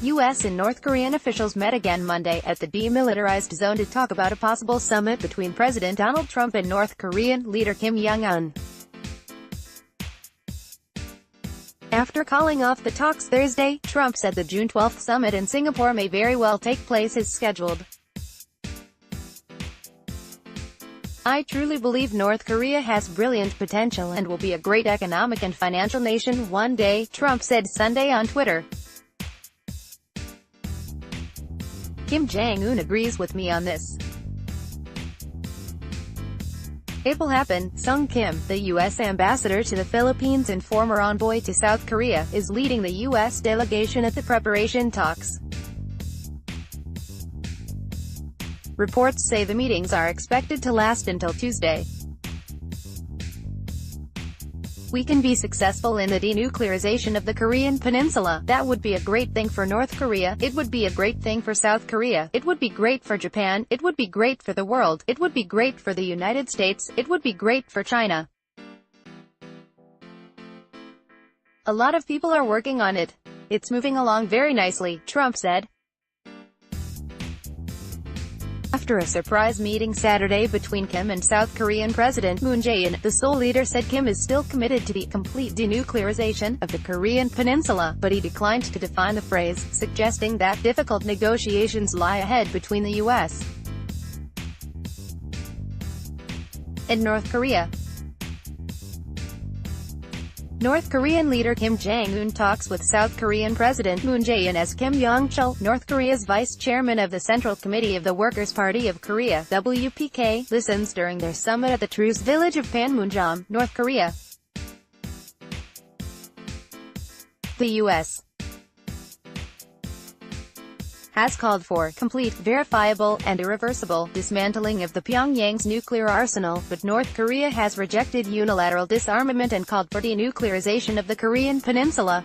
U.S. and North Korean officials met again Monday at the demilitarized zone to talk about a possible summit between President Donald Trump and North Korean leader Kim Jong-un. After calling off the talks Thursday, Trump said the June 12 summit in Singapore may very well take place as scheduled. "I truly believe North Korea has brilliant potential and will be a great economic and financial nation one day," Trump said Sunday on Twitter. "Kim Jong-un agrees with me on this. It will happen." Sung Kim, the U.S. ambassador to the Philippines and former envoy to South Korea, is leading the U.S. delegation at the preparation talks. Reports say the meetings are expected to last until Tuesday. "We can be successful in the denuclearization of the Korean Peninsula. That would be a great thing for North Korea. It would be a great thing for South Korea. It would be great for Japan. It would be great for the world. It would be great for the United States. It would be great for China. A lot of people are working on it. It's moving along very nicely," Trump said. After a surprise meeting Saturday between Kim and South Korean President Moon Jae-in, the Seoul leader said Kim is still committed to the complete denuclearization of the Korean Peninsula, but he declined to define the phrase, suggesting that difficult negotiations lie ahead between the U.S. and North Korea. North Korean leader Kim Jong-un talks with South Korean President Moon Jae-in as Kim Yong-chul, North Korea's vice chairman of the Central Committee of the Workers' Party of Korea (WPK), listens during their summit at the Truce village of Panmunjom, North Korea. The U.S. has called for complete, verifiable, and irreversible dismantling of the Pyongyang's nuclear arsenal, but North Korea has rejected unilateral disarmament and called for denuclearization of the Korean Peninsula.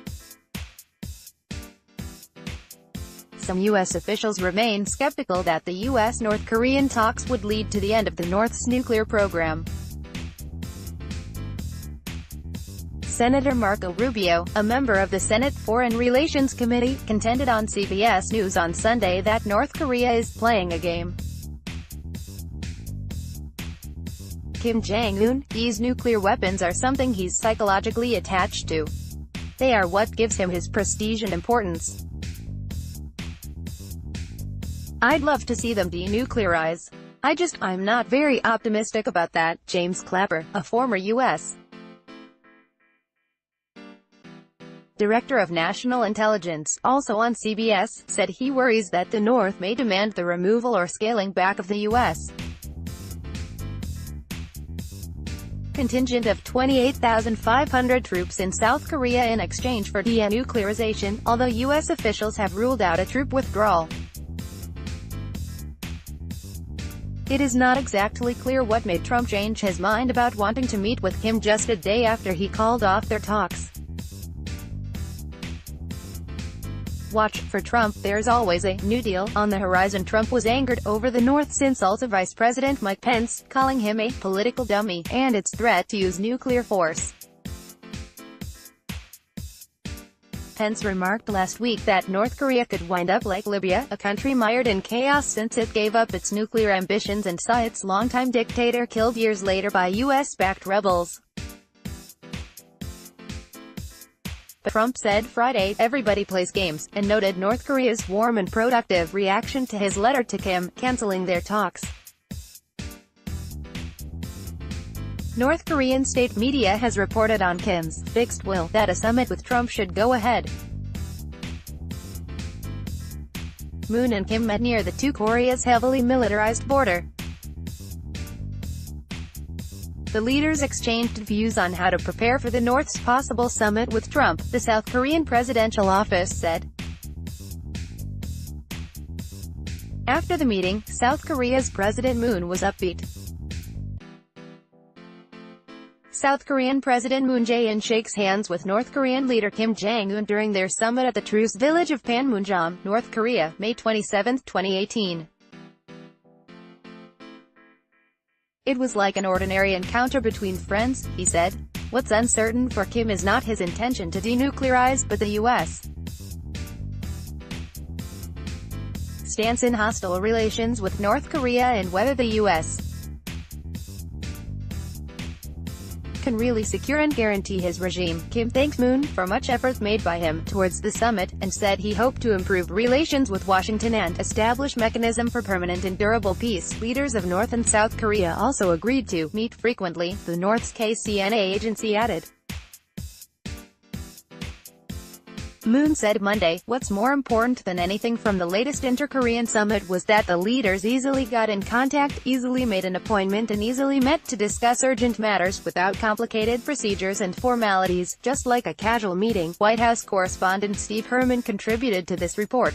Some U.S. officials remain skeptical that the U.S.-North Korean talks would lead to the end of the North's nuclear program. Senator Marco Rubio, a member of the Senate Foreign Relations Committee, contended on CBS News on Sunday that North Korea is playing a game. Kim Jong-un's nuclear weapons are something he's psychologically attached to. They are what gives him his prestige and importance. I'd love to see them denuclearize. I'm not very optimistic about that. James Clapper, a former U.S. Director of National Intelligence, also on CBS, said he worries that the North may demand the removal or scaling back of the U.S. contingent of 28,500 troops in South Korea in exchange for denuclearization, although U.S. officials have ruled out a troop withdrawal. It is not exactly clear what made Trump change his mind about wanting to meet with Kim just a day after he called off their talks. Watch, for Trump, there's always a New Deal on the horizon. Trump was angered over the North's insult to Vice President Mike Pence, calling him a political dummy, and its threat to use nuclear force. Pence remarked last week that North Korea could wind up like Libya, a country mired in chaos since it gave up its nuclear ambitions and saw its longtime dictator killed years later by U.S.-backed rebels. But Trump said Friday, "Everybody plays games," and noted North Korea's warm and productive reaction to his letter to Kim, canceling their talks. North Korean state media has reported on Kim's fixed will that a summit with Trump should go ahead. Moon and Kim met near the two Koreas' heavily militarized border. The leaders exchanged views on how to prepare for the North's possible summit with Trump, the South Korean presidential office said. After the meeting, South Korea's President Moon was upbeat. South Korean President Moon Jae-in shakes hands with North Korean leader Kim Jong-un during their summit at the Truce village of Panmunjom, North Korea, May 27, 2018. "It was like an ordinary encounter between friends," he said. "What's uncertain for Kim is not his intention to denuclearize, but the U.S. stance in hostile relations with North Korea and whether the U.S. can really secure and guarantee his regime. Kim thanked Moon for much effort made by him towards the summit, and said he hoped to improve relations with Washington and establish mechanism for permanent and durable peace. Leaders of North and South Korea also agreed to meet frequently, the North's KCNA agency added. Moon said Monday, "What's more important than anything from the latest inter-Korean summit was that the leaders easily got in contact, easily made an appointment and easily met to discuss urgent matters, without complicated procedures and formalities, just like a casual meeting." White House correspondent Steve Herman contributed to this report.